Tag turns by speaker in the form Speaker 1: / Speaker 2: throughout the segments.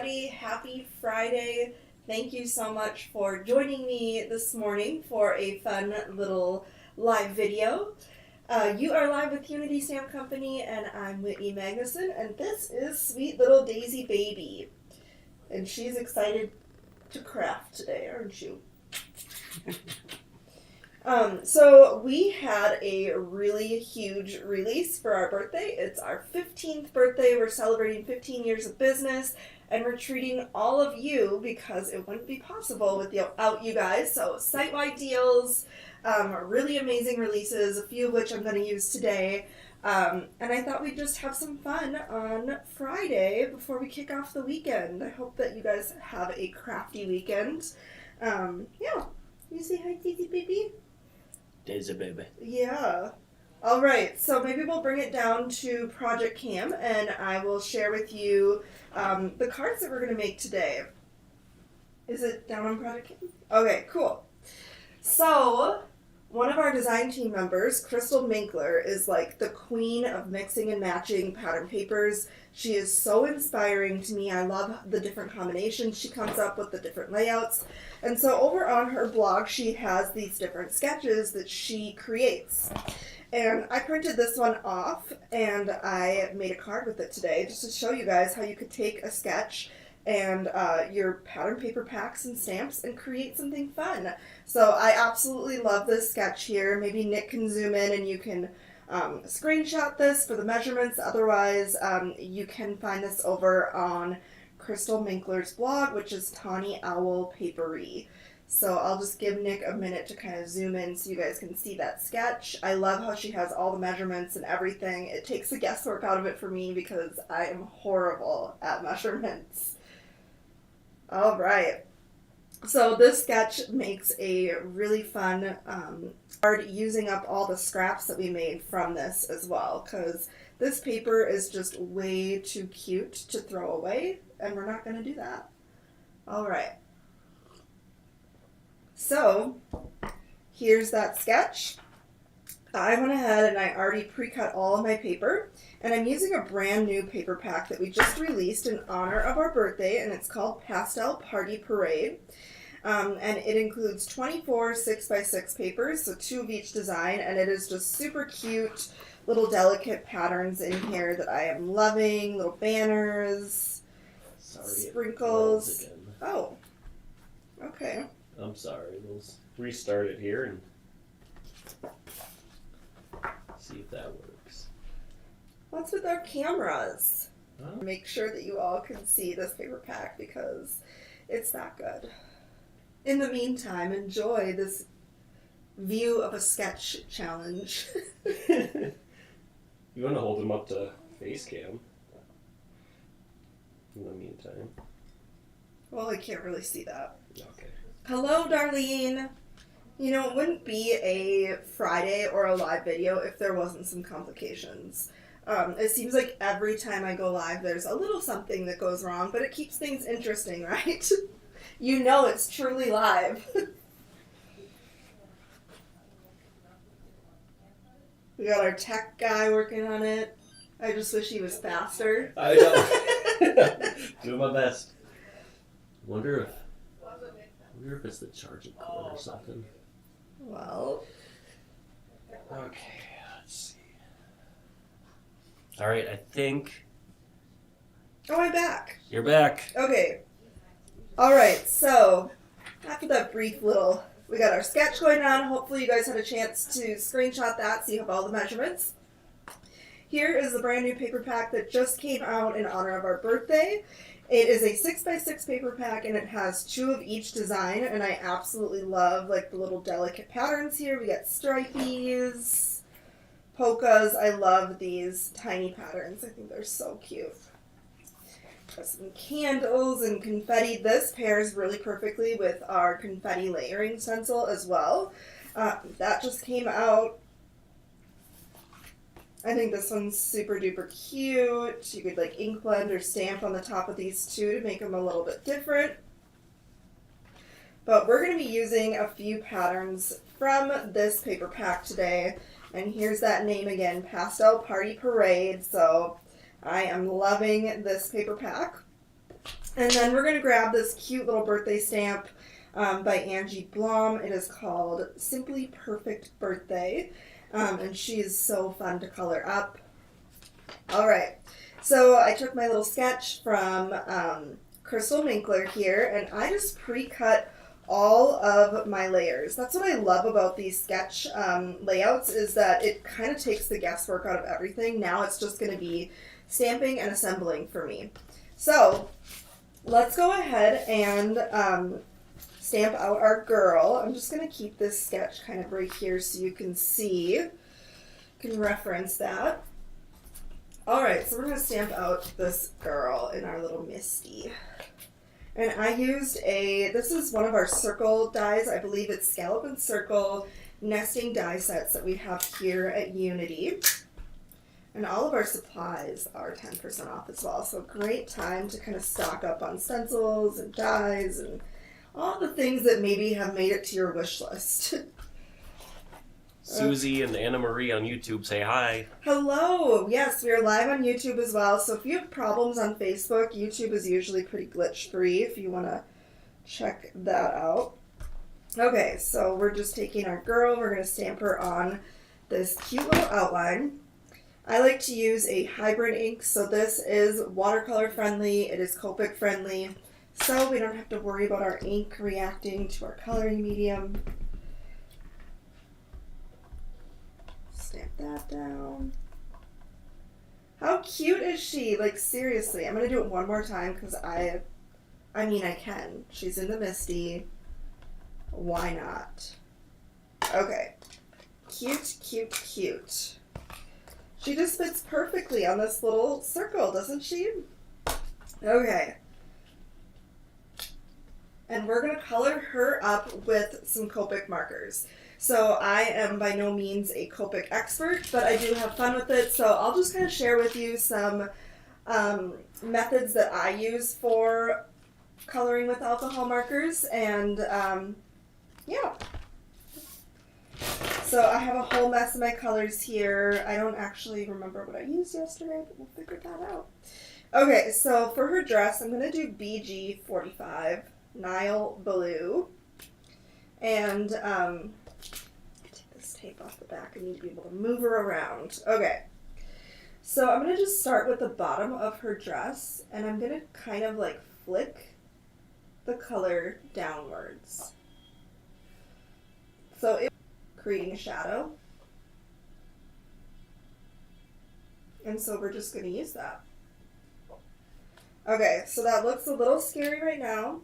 Speaker 1: everybody. Happy Friday. Thank you so much for joining me this morning for a fun little live video. You are live with Unity Stamp Company, and I'm Whit Magnuson, and this is sweet little Daisy Baby. And she's excited to craft today, aren't you? So we had a really huge release for our birthday. It's our 15th birthday. We're celebrating 15 years of business, and we're treating all of you because it wouldn't be possible without you guys. So site-wide deals, really amazing releases, a few of which I'm going to use today. And I thought we'd just have some fun on Friday before we kick off the weekend. I hope that you guys have a crafty weekend. Yeah. You say hi, Daisy Baby?
Speaker 2: Daisy Baby.
Speaker 1: Yeah. All right, so maybe we'll bring it down to Project Cam, and I will share with you the cards that we're going to make today. Is it down on Project Cam? Okay, cool. So, one of our design team members, Crystal Minkler, is like the queen of mixing and matching pattern papers. She is so inspiring to me. I love the different combinations she comes up with, the different layouts. And so over on her blog, she has these different sketches that she creates. And I printed this one off, and I made a card with it today just to show you guys how you could take a sketch and your pattern paper packs and stamps and create something fun. So I absolutely love this sketch here. Maybe Nick can zoom in and you can screenshot this for the measurements. Otherwise, you can find this over on Crystal Minkler's blog, which is Tawny Owl Papery. So I'll just give Nick a minute to kind of zoom in so you guys can see that sketch. I love how she has all the measurements and everything. It takes the guesswork out of it for me because I am horrible at measurements. All right. So this sketch makes a really fun card using up all the scraps that we made from this as well, because this paper is just way too cute to throw away, and we're not going to do that. All right. So here's that sketch. I went ahead and I already pre-cut all of my paper, and I'm using a brand new paper pack that we just released in honor of our birthday, and it's called Pastel Party Parade. And it includes 24 6x6 papers, so 2 of each design, and it is just super cute, little delicate patterns in here that I am loving, little banners, sprinkles. Oh, okay.
Speaker 2: I'm sorry, we'll restart it here and see if that works.
Speaker 1: What's with our cameras?
Speaker 2: Huh?
Speaker 1: Make sure that you all can see this paper pack because it's that good. In the meantime, enjoy this view of a sketch challenge.
Speaker 2: You want to hold him up to face cam in the meantime.
Speaker 1: Well, I can't really see that.
Speaker 2: Okay.
Speaker 1: Hello, Darlene. You know, it wouldn't be a Friday or a live video if there wasn't some complications. It seems like every time I go live, there's a little something that goes wrong, but it keeps things interesting, right? You know it's truly live. We got our tech guy working on it. I just wish he was faster.
Speaker 2: I know. Doing my best. Wonder if it's the charging cord or something.
Speaker 1: Well.
Speaker 2: Okay, let's see. All right, I think.
Speaker 1: Oh, I'm back.
Speaker 2: You're back.
Speaker 1: Okay. All right, so after that brief little, we got our sketch going on. Hopefully you guys had a chance to screenshot that so you have all the measurements. Here is the brand new paper pack that just came out in honor of our birthday. It is a 6x6 paper pack, and it has 2 of each design, and I absolutely love like the little delicate patterns here. We got stripies, polkas. I love these tiny patterns. I think they're so cute. Got some candles and confetti. This pairs really perfectly with our confetti layering stencil as well. That just came out. I think this one's super duper cute. You could like ink blend or stamp on the top of these two to make them a little bit different. But we're going to be using a few patterns from this paper pack today. And here's that name again, Pastel Party Parade. So I am loving this paper pack. And then we're going to grab this cute little birthday stamp by Angie Blom. It is called Simply Perfect Birthday. And she is so fun to color up. All right. So I took my little sketch from Crystal Minkler here, and I just pre-cut all of my layers. That's what I love about these sketch layouts, is that it kind of takes the guesswork out of everything. Now it's just going to be stamping and assembling for me. So let's go ahead and stamp out our girl. I'm just going to keep this sketch kind of right here so you can see, can reference that. Alright, so we're going to stamp out this girl in our little Misty. And I used this is one of our circle dies. I believe it's Scallop and Circle nesting die sets that we have here at Unity. And all of our supplies are 10% off as well. So great time to kind of stock up on stencils and dies and all the things that maybe have made it to your wish list.
Speaker 2: Susie and Anna Marie on YouTube say hi.
Speaker 1: Hello! Yes, we are live on YouTube as well. So if you have problems on Facebook, YouTube is usually pretty glitch free if you want to check that out. Okay, so we're just taking our girl. We're going to stamp her on this cute little outline. I like to use a hybrid ink, so this is watercolor friendly. It is Copic friendly, so we don't have to worry about our ink reacting to our coloring medium. Stamp that down. How cute is she? Like, seriously, I'm going to do it one more time because I mean, I can. She's in the Misty. Why not? Okay. Cute, cute, cute. She just fits perfectly on this little circle, doesn't she? Okay. And we're going to color her up with some Copic markers. So I am by no means a Copic expert, but I do have fun with it. So I'll just kind of share with you some methods that I use for coloring with alcohol markers. And yeah. So I have a whole mess of my colors here. I don't actually remember what I used yesterday, but we'll figure that out. Okay, so for her dress, I'm going to do BG45 Nile Blue. And take this tape off the back. I need to be able to move her around. Okay. So I'm going to just start with the bottom of her dress, and I'm going to kind of like flick the color downwards. So it's creating a shadow. And so we're just going to use that. Okay, so that looks a little scary right now.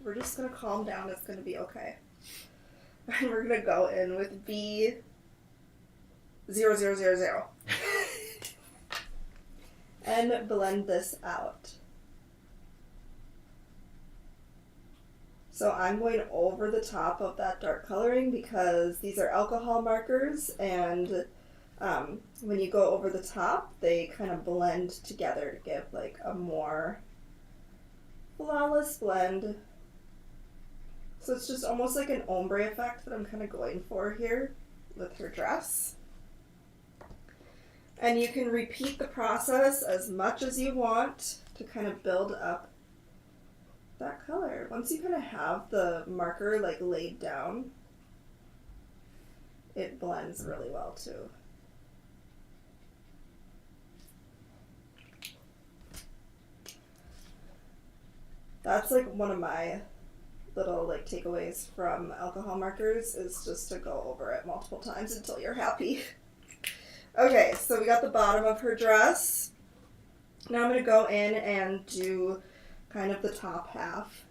Speaker 1: We're just going to calm down. It's going to be okay. And we're going to go in with B0000. And blend this out. So I'm going over the top of that dark coloring because these are alcohol markers, and when you go over the top, they kind of blend together to give like a more flawless blend. So it's just almost like an ombre effect that I'm kind of going for here with her dress. And you can repeat the process as much as you want to kind of build up that color. Once you kind of have the marker like laid down, it blends really well too. That's like one of my little like takeaways from alcohol markers, is just to go over it multiple times until you're happy. Okay, so we got the bottom of her dress. Now I'm going to go in and do kind of the top half.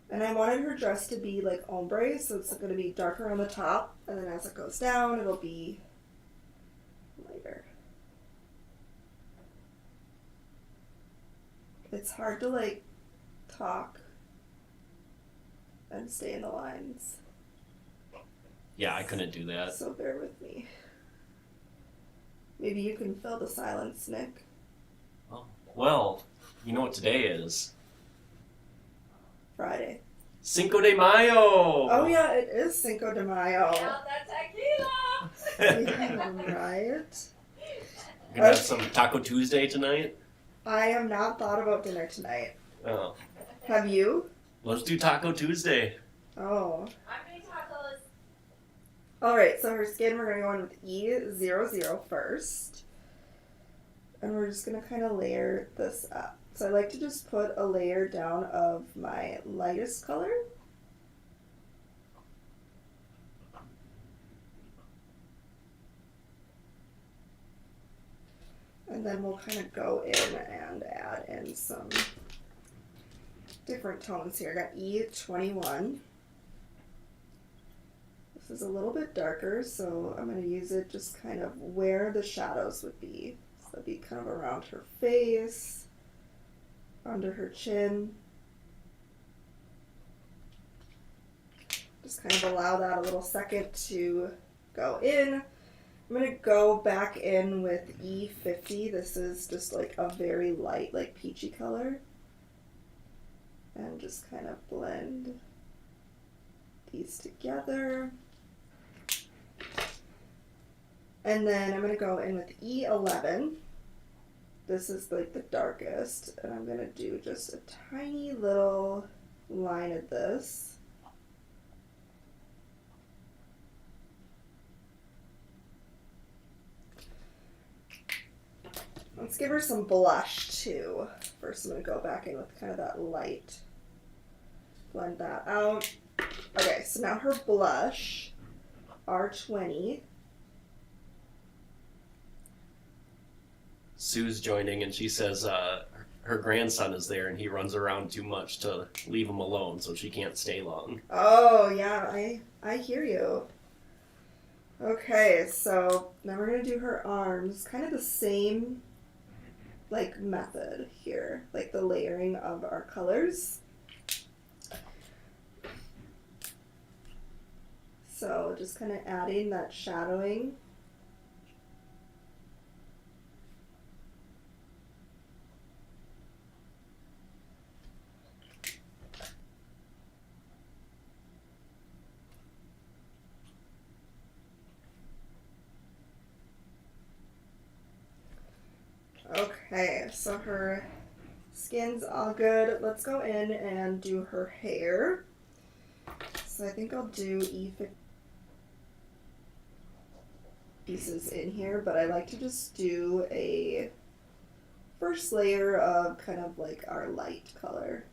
Speaker 1: And I wanted her dress to be like ombre, so it's going to be darker on the top, and then as it goes down, it'll be lighter. It's hard to like talk and stay in the lines.
Speaker 2: Yeah, I couldn't do that.
Speaker 1: So bear with me. Maybe you can fill the silence, Nick.
Speaker 2: Oh, well, you know what today is?
Speaker 1: Friday.
Speaker 2: Cinco de Mayo!
Speaker 1: Oh yeah, it is Cinco de Mayo.
Speaker 3: Count that tequila!
Speaker 1: Yeah, right.
Speaker 2: Gonna have some Taco Tuesday tonight?
Speaker 1: I have not thought about dinner tonight.
Speaker 2: Oh.
Speaker 1: Have you?
Speaker 2: Let's do Taco Tuesday.
Speaker 1: Oh.
Speaker 3: I'm doing tacos.
Speaker 1: Alright, so her skin, we're going to go in with E00 first. And we're just going to kind of layer this up. So I like to just put a layer down of my lightest color. And then we'll kind of go in and add in some different tones here. I got E21. This is a little bit darker, so I'm going to use it just kind of where the shadows would be. So that'd be kind of around her face, under her chin. Just kind of allow that a little second to go in. I'm going to go back in with E50. This is just like a very light, like peachy color. And just kind of blend these together. And then I'm going to go in with E11. This is like the darkest. And I'm going to do just a tiny little line of this. Let's give her some blush too. First I'm going to go back in with kind of that light. Blend that out. Okay, so now her blush, R20.
Speaker 2: Sue's joining and she says her grandson is there and he runs around too much to leave him alone, so she can't stay long.
Speaker 1: Oh, yeah, I hear you. Okay, so now we're going to do her arms. Kind of the same like method here, like the layering of our colors. So just kind of adding that shadowing. Okay, so her skin's all good. Let's go in and do her hair. So I think I'll do E50 pieces in here, but I like to just do a first layer of kind of like our light color.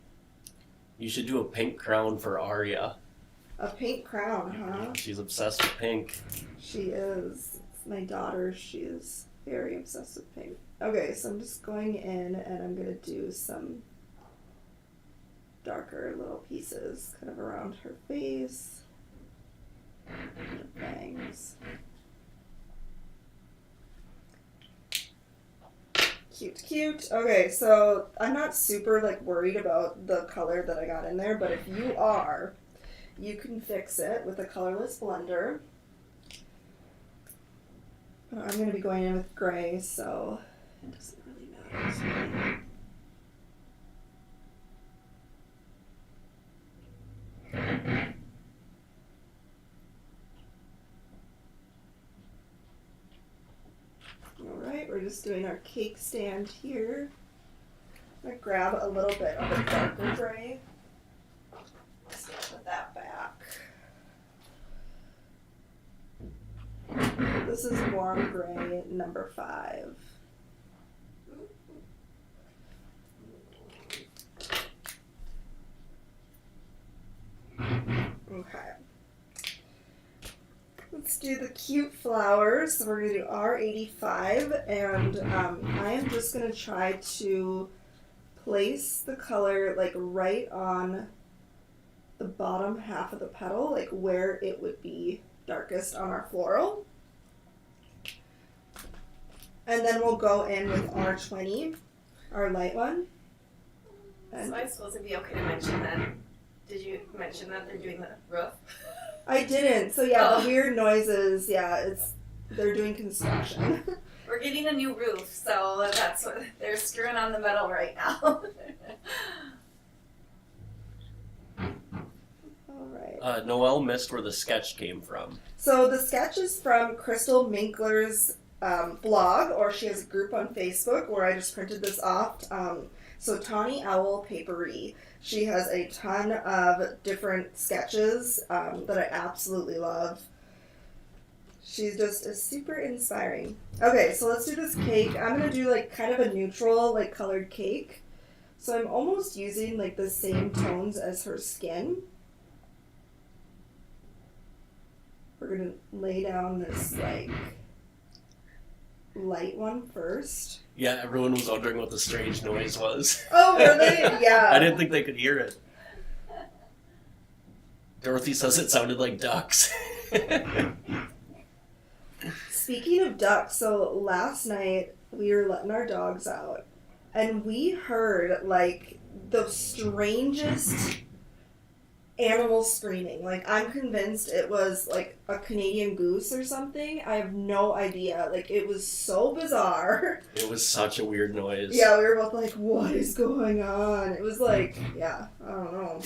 Speaker 2: You should do a pink crown for Arya.
Speaker 1: A pink crown, huh?
Speaker 2: She's obsessed with pink.
Speaker 1: She is. It's my daughter. She is very obsessed with pink. Okay, so I'm just going in and I'm going to do some darker little pieces kind of around her face, her bangs. Cute, cute. Okay, so I'm not super like worried about the color that I got in there, but if you are, you can fix it with a colorless blender. I'm going to be going in with gray, so it doesn't really matter to me. Alright, we're just doing our cake stand here. I'm going to grab a little bit of a darker gray. Just put that back. This is warm gray number 5. Okay. Let's do the cute flowers. So we're going to do R85, and I am just going to try to place the color like right on the bottom half of the petal, like where it would be darkest on our floral. And then we'll go in with R20, our light one.
Speaker 3: So I'm supposed to be okay to mention that. Did you mention that they're doing the roof?
Speaker 1: I didn't. So yeah,
Speaker 3: Oh.
Speaker 1: the weird noises, yeah, they're doing construction.
Speaker 3: We're getting a new roof, so that's what they're screwing on the metal right now.
Speaker 1: All right.
Speaker 2: Noelle missed where the sketch came from.
Speaker 1: So the sketch is from Crystal Minkler's blog, or she has a group on Facebook where I just printed this off. So Tawny Owl Papery. She has a ton of different sketches that I absolutely love. She's just super inspiring. Okay, so let's do this cake. I'm going to do like kind of a neutral like colored cake. So I'm almost using like the same tones as her skin. We're going to lay down this like light one first.
Speaker 2: Yeah, everyone was wondering what the strange noise was.
Speaker 1: Oh, really? Yeah.
Speaker 2: I didn't think they could hear it. Dorothy says it sounded like ducks.
Speaker 1: Speaking of ducks, so last night we were letting our dogs out and we heard like the strangest animals screaming. Like, I'm convinced it was like a Canadian goose or something. I have no idea. Like, it was so bizarre.
Speaker 2: It was such a weird noise.
Speaker 1: Yeah, we were both like, what is going on? It was like, yeah, I don't know.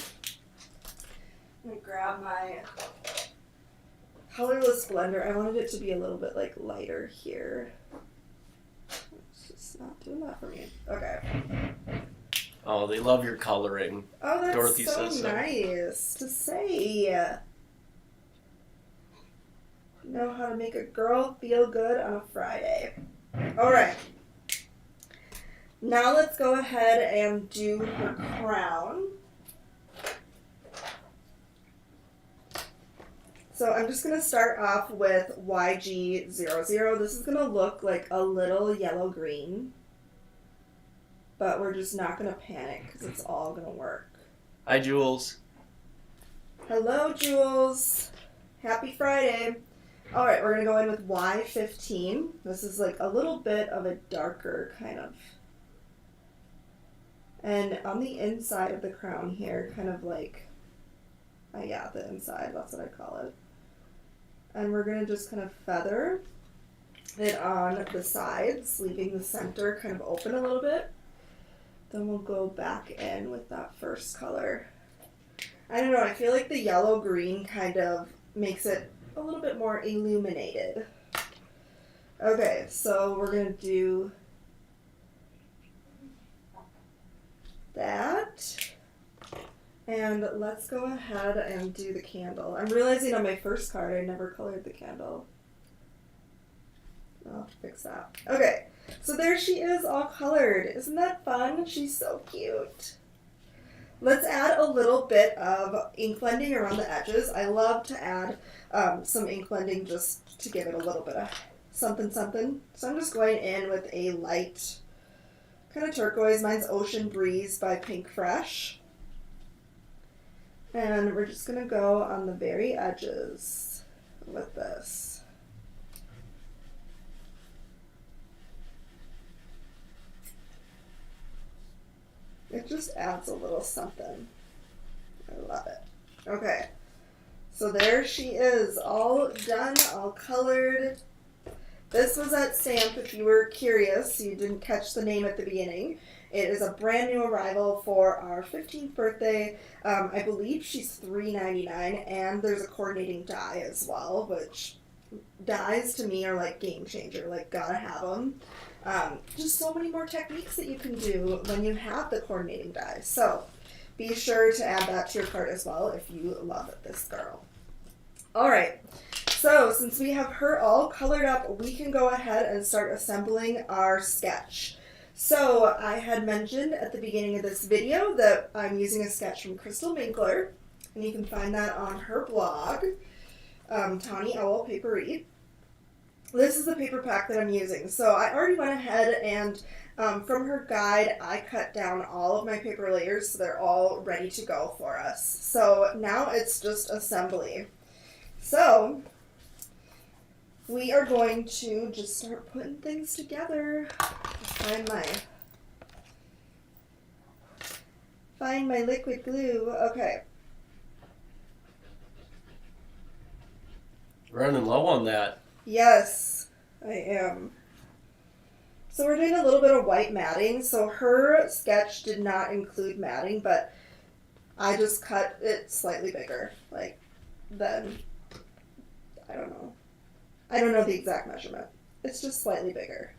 Speaker 1: Let me grab my colorless blender. I wanted it to be a little bit like lighter here. It's just not doing that for me. Okay.
Speaker 2: Oh, they love your coloring.
Speaker 1: Oh, that's
Speaker 2: Dorothy
Speaker 1: so
Speaker 2: says so.
Speaker 1: nice to say. Know how to make a girl feel good on a Friday. Alright. Now let's go ahead and do her crown. So I'm just going to start off with YG00. This is going to look like a little yellow-green. But we're just not going to panic because it's all going to work.
Speaker 2: Hi, Jules.
Speaker 1: Hello, Jules. Happy Friday. All right, we're going to go in with Y15. This is like a little bit of a darker kind of. And on the inside of the crown here, kind of like, yeah, the inside, that's what I call it. And we're going to just kind of feather it on the sides, leaving the center kind of open a little bit. Then we'll go back in with that first color. I don't know, I feel like the yellow-green kind of makes it a little bit more illuminated. Okay, so we're going to do that. And let's go ahead and do the candle. I'm realizing on my first card I never colored the candle. I'll have to fix that. Okay. So there she is, all colored. Isn't that fun? She's so cute. Let's add a little bit of ink blending around the edges. I love to add some ink blending just to give it a little bit of something. So I'm just going in with a light kind of turquoise. Mine's Ocean Breeze by Pink Fresh. And we're just going to go on the very edges with this. It just adds a little something. I love it. Okay. So there she is, all done, all colored. This was at Stamp, if you were curious, you didn't catch the name at the beginning. It is a brand new arrival for our 15th birthday. I believe she's $3.99, and there's a coordinating die as well, which dies to me are like game changer, like gotta have them. Just so many more techniques that you can do when you have the coordinating die. So be sure to add that to your cart as well if you love this girl. Alright, so since we have her all colored up, we can go ahead and start assembling our sketch. So I had mentioned at the beginning of this video that I'm using a sketch from Crystal Minkler, and you can find that on her blog, Tawny Owl Papery. This is the paper pack that I'm using. So I already went ahead and from her guide, I cut down all of my paper layers so they're all ready to go for us. So now it's just assembly. So we are going to just start putting things together. Find my liquid glue. Okay.
Speaker 2: Running low on that.
Speaker 1: Yes, I am. So we're doing a little bit of white matting. So her sketch did not include matting, but I just cut it slightly bigger. Like, then I don't know. I don't know the exact measurement. It's just slightly bigger.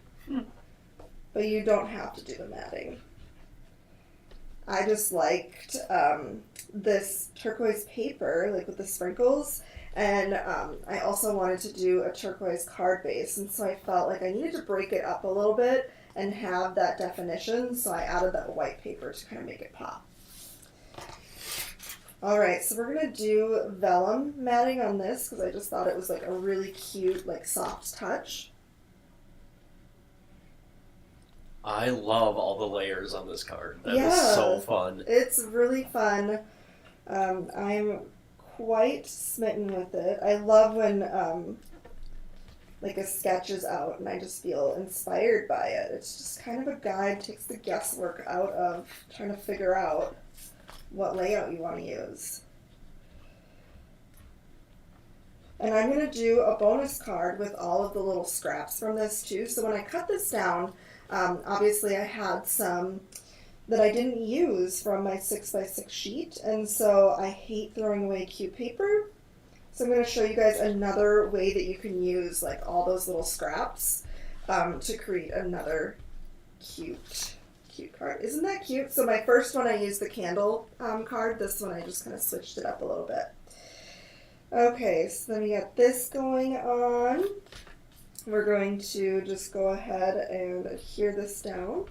Speaker 1: But you don't have to do the matting. I just liked this turquoise paper, like with the sprinkles, and I also wanted to do a turquoise card base, and so I felt like I needed to break it up a little bit and have that definition, so I added that white paper to kind of make it pop. Alright, so we're going to do vellum matting on this because I just thought it was like a really cute, like soft touch.
Speaker 2: I love all the layers on this card. That
Speaker 1: Yeah.
Speaker 2: is so fun.
Speaker 1: It's really fun. I'm quite smitten with it. I love when like a sketch is out and I just feel inspired by it. It's just kind of a guide, takes the guesswork out of trying to figure out what layout you want to use. And I'm going to do a bonus card with all of the little scraps from this too. So when I cut this down, obviously I had some that I didn't use from my 6x6 sheet, and so I hate throwing away cute paper. So I'm going to show you guys another way that you can use like all those little scraps to create another cute card. Isn't that cute? So my first one I used the candle card. This one I just kind of switched it up a little bit. Okay, so then we got this going on. We're going to just go ahead and adhere this down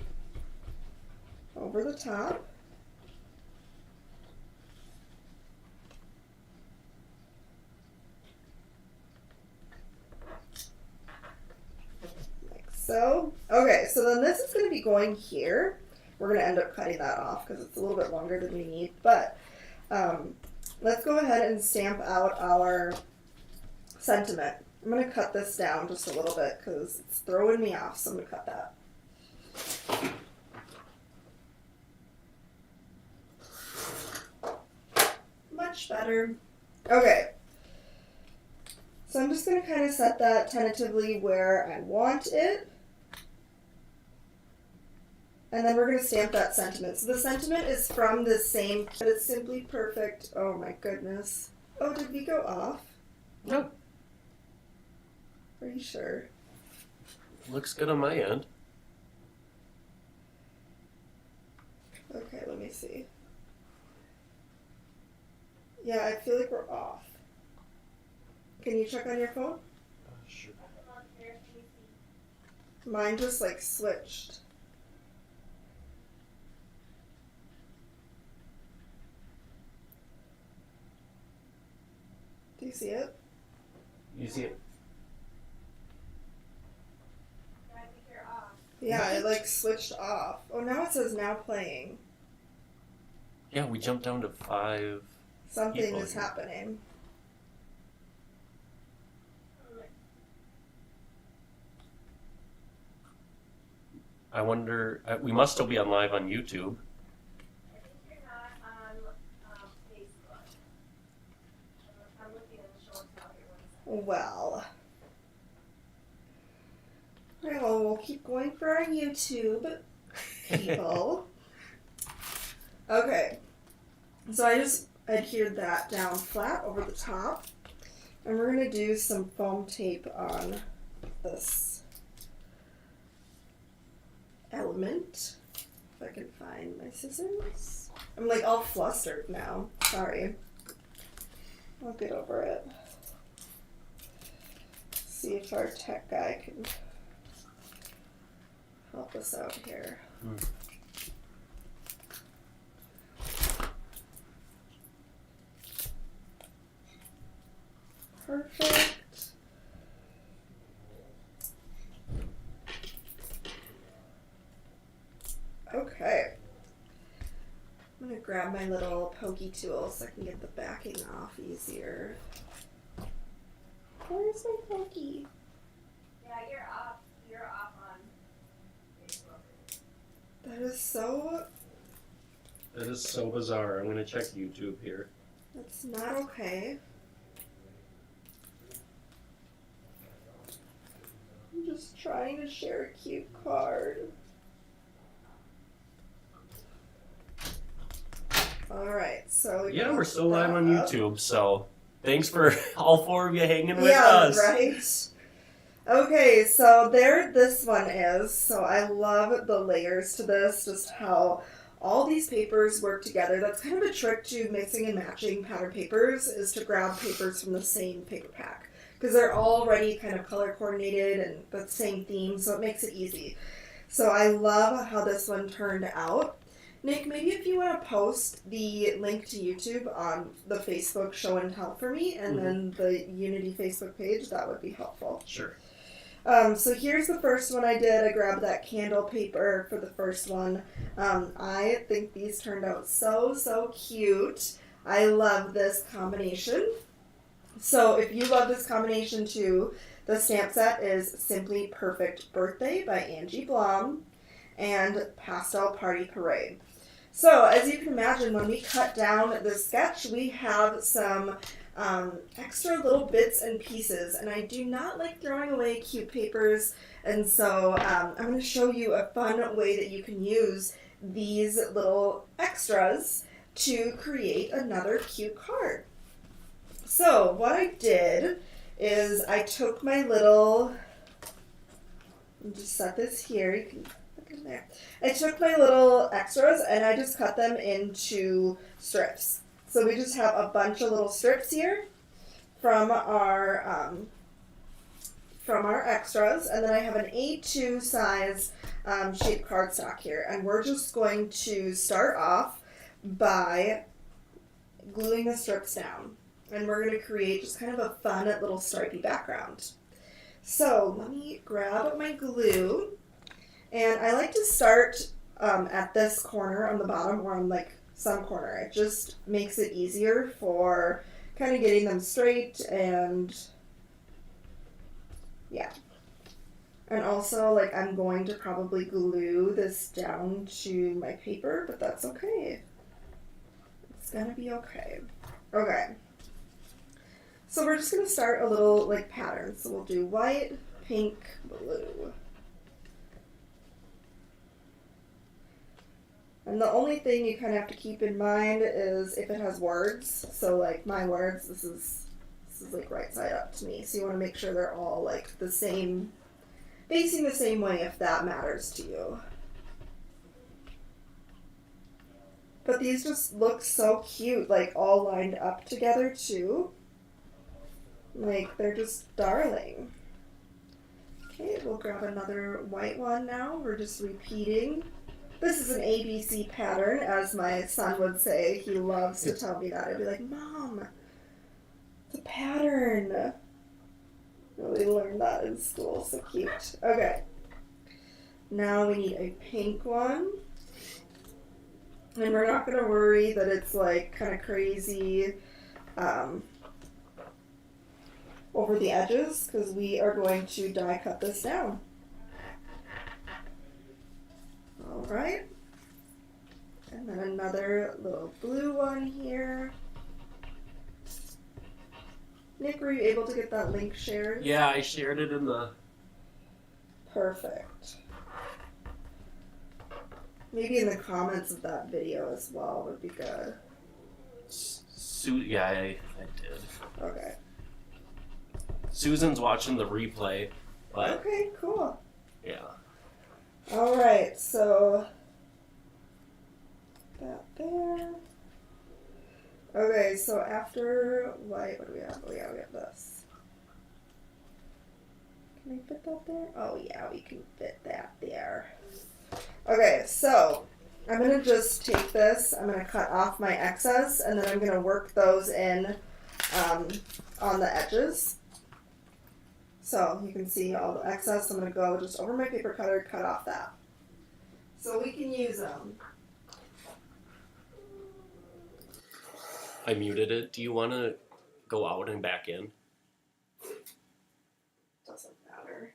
Speaker 1: over the top. Like so. Okay, so then this is going to be going here. We're going to end up cutting that off because it's a little bit longer than we need, but let's go ahead and stamp out our sentiment. I'm going to cut this down just a little bit because it's throwing me off, so I'm going to cut that. Much better. Okay. So I'm just going to kind of set that tentatively where I want it. And then we're going to stamp that sentiment. So the sentiment is from the same, but it's Simply Perfect. Oh my goodness. Oh, did we go off?
Speaker 2: Nope.
Speaker 1: Are you sure?
Speaker 2: Looks good on my end.
Speaker 1: Okay, let me see. Yeah, I feel like we're off. Can you check on your phone?
Speaker 2: Sure.
Speaker 1: Mine just like switched. Do you see it?
Speaker 2: You see it?
Speaker 1: Yeah, it like switched off. Oh, now it says now playing.
Speaker 2: Yeah, we jumped down to 5.
Speaker 1: Something
Speaker 2: People
Speaker 1: is
Speaker 2: here.
Speaker 1: happening.
Speaker 2: I wonder, we must still be on live on YouTube.
Speaker 3: I think you're not on Facebook. I'm looking at the shorts out here. 1 second.
Speaker 1: Well, we'll keep going for our YouTube people. Okay, so I just adhered that down flat over the top, and we're going to do some foam tape on this element. If I can find my scissors. I'm like all flustered now. Sorry. I'll get over it. See if our tech guy can help us out here. Perfect. Okay. I'm gonna grab my little pokey tool so I can get the backing off easier. Where's my pokey?
Speaker 3: Yeah, you're off. You're off on Facebook.
Speaker 1: That is so.
Speaker 2: That is so bizarre. I'm going to check YouTube here.
Speaker 1: That's not okay. I'm just trying to share a cute card. Alright, so
Speaker 2: Yeah, we're still live on YouTube, so Thanks for all 4 of you hanging with
Speaker 1: Yeah,
Speaker 2: us.
Speaker 1: right? Okay, so there this one is. So I love the layers to this, just how all these papers work together. That's kind of a trick to mixing and matching pattern papers, is to grab papers from the same paper pack. Because they're already kind of color coordinated and the same theme, so it makes it easy. So I love how this one turned out. Nick, maybe if you want to post the link to YouTube on the Facebook show and tell for me, and then the Unity Facebook page, that would be helpful.
Speaker 2: Sure.
Speaker 1: So here's the first one I did. I grabbed that candle paper for the first one. I think these turned out so cute. I love this combination. So if you love this combination too, the stamp set is Simply Perfect Birthday by Angie Blom and Pastel Party Parade. So as you can imagine, when we cut down this sketch, we have some extra little bits and pieces, and I do not like throwing away cute papers, and so I'm going to show you a fun way that you can use these little extras to create another cute card. So what I did is I took my little, just set this here, you can look in there. I took my little extras and I just cut them into strips. So we just have a bunch of little strips here from our extras, and then I have an A2 size shaped cardstock here, and we're just going to start off by gluing the strips down, and we're going to create just kind of a fun little stripy background. So let me grab my glue, and I like to start at this corner on the bottom, or on like some corner. It just makes it easier for kind of getting them straight, and yeah. And also, like, I'm going to probably glue this down to my paper, but that's okay. It's gonna be okay. Okay. So we're just gonna start a little, like, pattern. So we'll do white, pink, blue. And the only thing you kind of have to keep in mind is if it has words. So like my words, this is like right side up to me. So you want to make sure they're all like the same, facing the same way if that matters to you. But these just look so cute, like all lined up together too. Like they're just darling. Okay, we'll grab another white one now. We're just repeating. This is an ABC pattern, as my son would say. He loves to tell me that. I'd be like, Mom, it's a pattern. Really learned that in school. So cute. Okay. Now we need a pink one. And we're not going to worry that it's like kind of crazy over the edges, because we are going to die cut this down. Alright, and then another little blue one here. Nick, were you able to get that link shared?
Speaker 2: Yeah, I shared it in the...
Speaker 1: Perfect. Maybe in the comments of that video as well would be good.
Speaker 2: Yeah, I did.
Speaker 1: Okay.
Speaker 2: Susan's watching the replay, but...
Speaker 1: Okay, cool.
Speaker 2: Yeah.
Speaker 1: Alright, so that there. Okay, so after white, what do we have? Oh yeah, we have this. Can we fit that there? Oh yeah, we can fit that there. Okay, so I'm going to just take this, I'm going to cut off my excess, and then I'm going to work those in on the edges. So you can see all the excess. I'm going to go just over my paper cutter, cut off that. So we can use them.
Speaker 2: I muted it. Do you want to go out and back in?
Speaker 1: Doesn't matter.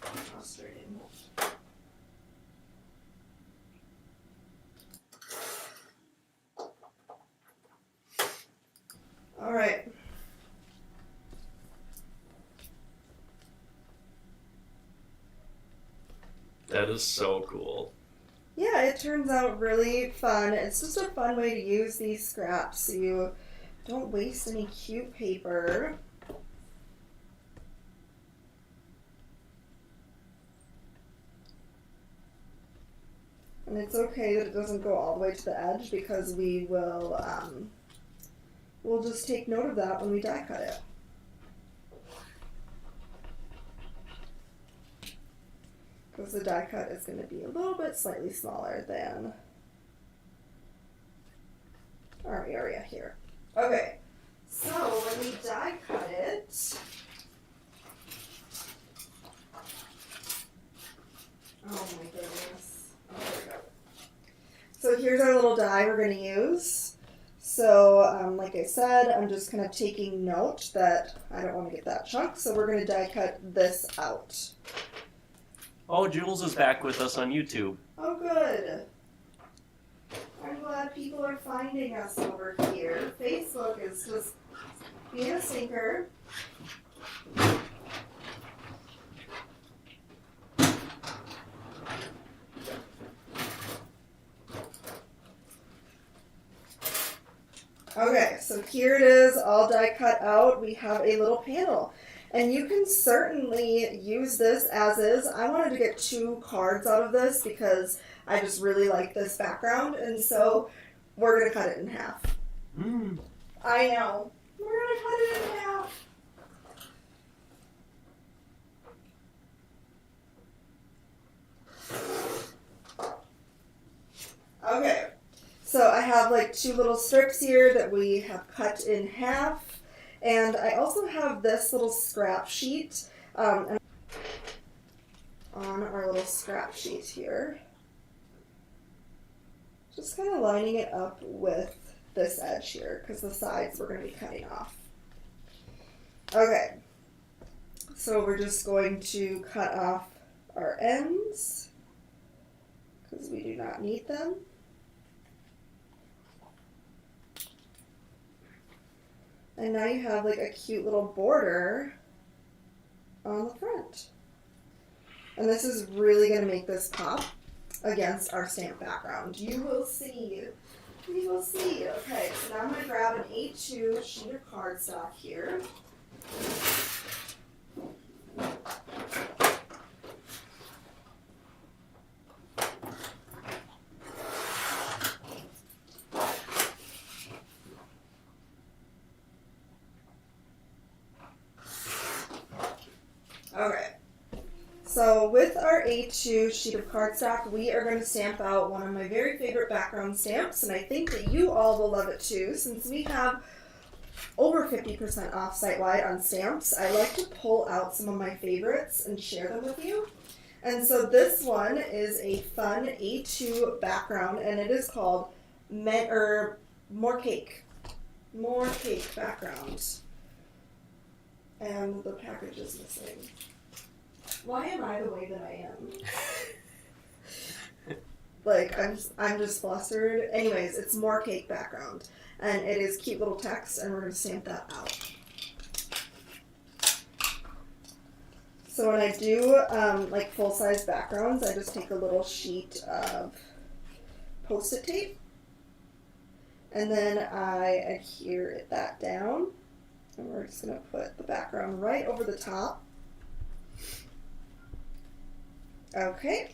Speaker 1: Frustrating. All right.
Speaker 2: That is so cool.
Speaker 1: Yeah, it turns out really fun. It's just a fun way to use these scraps so you don't waste any cute paper. And it's okay that it doesn't go all the way to the edge because we'll just take note of that when we die cut it. Because the die cut is going to be a little bit slightly smaller than our area here. Okay, so when we die cut it, oh my goodness, oh, there we go. So here's our little die we're going to use. So like I said, I'm just kind of taking note that I don't want to get that chunk, so we're going to die cut this out.
Speaker 2: Oh, Jules is back with us on YouTube.
Speaker 1: Oh, good. I'm glad people are finding us over here. Facebook is just being a stinker. Okay, so here it is, all die cut out. We have a little panel. And you can certainly use this as is. I wanted to get 2 cards out of this because I just really like this background. And so we're going to cut it in half. I know. We're going to cut it in half. Okay. So I have like 2 little strips here that we have cut in half. And I also have this little scrap sheet on our little scrap sheet here. Just kind of lining it up with this edge here because the sides we're going to be cutting off. Okay, so we're just going to cut off our ends because we do not need them. And now you have like a cute little border on the front. And this is really going to make this pop against our stamp background. You will see. You will see. Okay, so now I'm going to grab an A2 sheet of cardstock here. Okay, so with our A2 sheet of cardstock, we are going to stamp out one of my very favorite background stamps, and I think that you all will love it too. Since we have over 50% off site-wide on stamps, I like to pull out some of my favorites and share them with you. And so this one is a fun A2 background, and it is called More Cake. More Cake background. And the package is missing. Why am I the way that I am? Like, I'm just flustered. Anyways, it's More Cake background. And it is cute little text, and we're going to stamp that out. So when I do, like, full-size backgrounds, I just take a little sheet of Post-it tape. And then I adhere that down. And we're just going to put the background right over the top. Okay.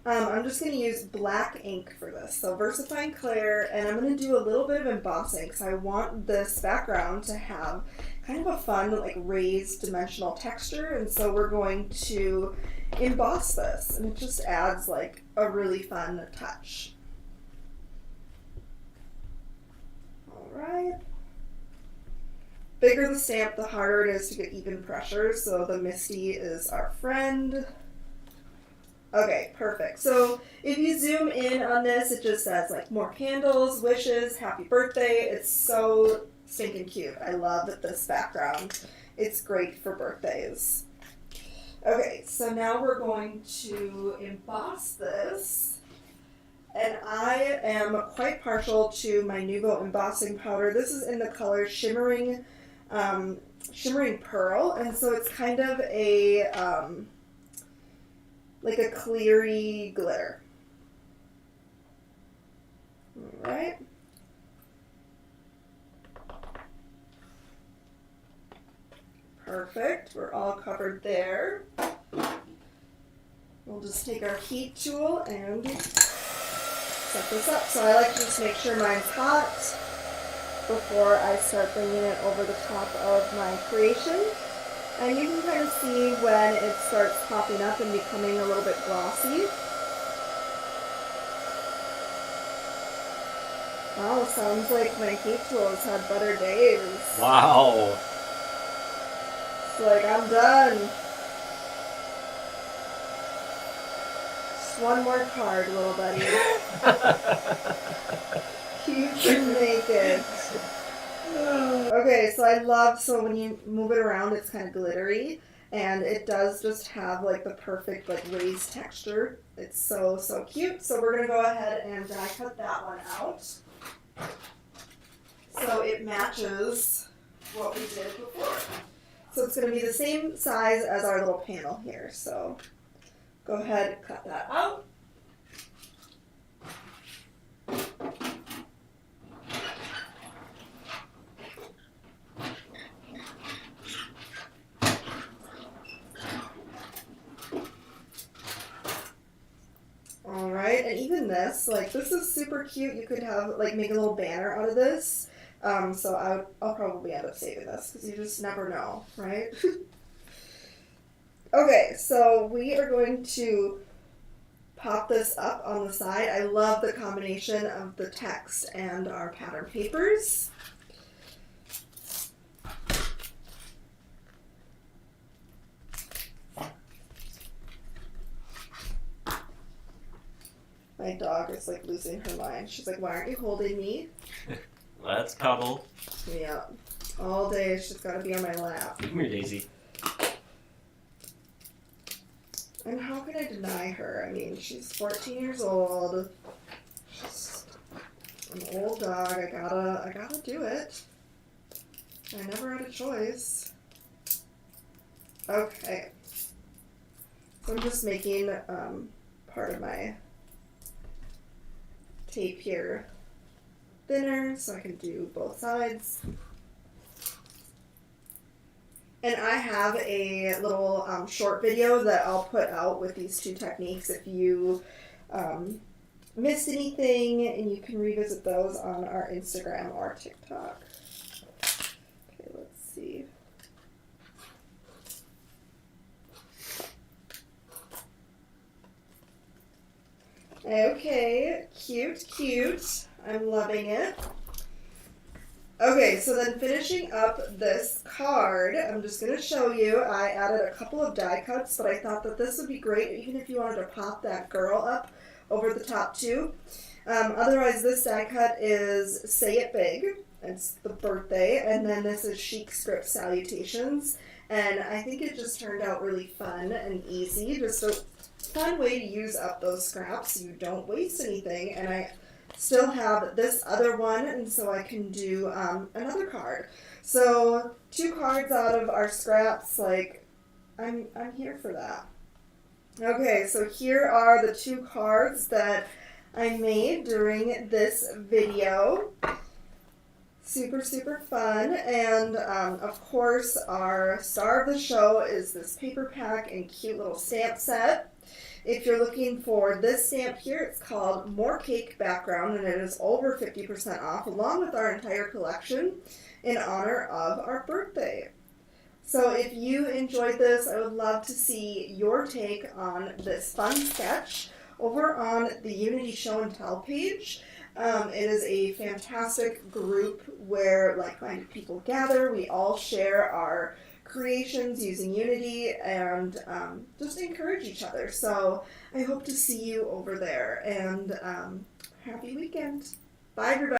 Speaker 1: I'm just going to use black ink for this. So VersaFine Clear, and I'm going to do a little bit of embossing because I want this background to have kind of a fun, like, raised dimensional texture. And so we're going to emboss this, and it just adds, like, a really fun touch. All right. Bigger the stamp, the harder it is to get even pressure, so the Misty is our friend. Okay, perfect. So if you zoom in on this, it just says like more candles, wishes, happy birthday. It's so stinking cute. I love this background. It's great for birthdays. Okay, so now we're going to emboss this. And I am quite partial to my Nuvo embossing powder. This is in the color Shimmering Pearl, and so it's kind of a like a cleary glitter. Alright. Perfect. We're all covered there. We'll just take our heat tool and set this up. So I like to just make sure mine's hot before I start bringing it over the top of my creation. And you can kind of see when it starts popping up and becoming a little bit glossy. Wow, sounds like my heat tool has had better days.
Speaker 2: Wow.
Speaker 1: It's like, I'm done. Just one more card, little buddy. You can make it. Okay, so I love, so when you move it around, it's kind of glittery, and it does just have like the perfect like raised texture. It's so, so cute. So we're gonna go ahead and die cut that one out. So it matches what we did before. So it's gonna be the same size as our little panel here. So go ahead and cut that out. Alright, and even this, like, this is super cute. You could have, like, make a little banner out of this. So I'll probably end up saving this, because you just never know, right? Okay, so we are going to pop this up on the side. I love the combination of the text and our pattern papers. My dog is like losing her mind. She's like, why aren't you holding me?
Speaker 2: Let's cuddle.
Speaker 1: Yeah. All day she's got to be on my lap.
Speaker 2: Come here, Daisy.
Speaker 1: And how can I deny her? I mean, she's 14 years old. She's an old dog. I gotta do it. I never had a choice. Okay. So I'm just making part of my tape here thinner so I can do both sides. And I have a little short video that I'll put out with these two techniques if you missed anything, and you can revisit those on our Instagram or TikTok. Okay, let's see. Okay, cute, cute. I'm loving it. Okay, so then finishing up this card, I'm just going to show you. I added a couple of die cuts, but I thought that this would be great even if you wanted to pop that girl up over the top too. Otherwise, this die cut is Say It Big. It's the birthday, and then this is Chic Script Salutations. And I think it just turned out really fun and easy. Just a fun way to use up those scraps so you don't waste anything. And I still have this other one, and so I can do another card. So 2 cards out of our scraps, like, I'm here for that. Okay, so here are the 2 cards that I made during this video. Super, super fun. And of course, our star of the show is this paper pack and cute little stamp set. If you're looking for this stamp here, it's called More Cake Background, and it is over 50% off, along with our entire collection in honor of our birthday. So if you enjoyed this, I would love to see your take on this fun sketch over on the Unity Show and Tell page. It is a fantastic group where like-minded people gather. We all share our creations using Unity and just encourage each other. So I hope to see you over there, and happy weekend. Bye, everybody.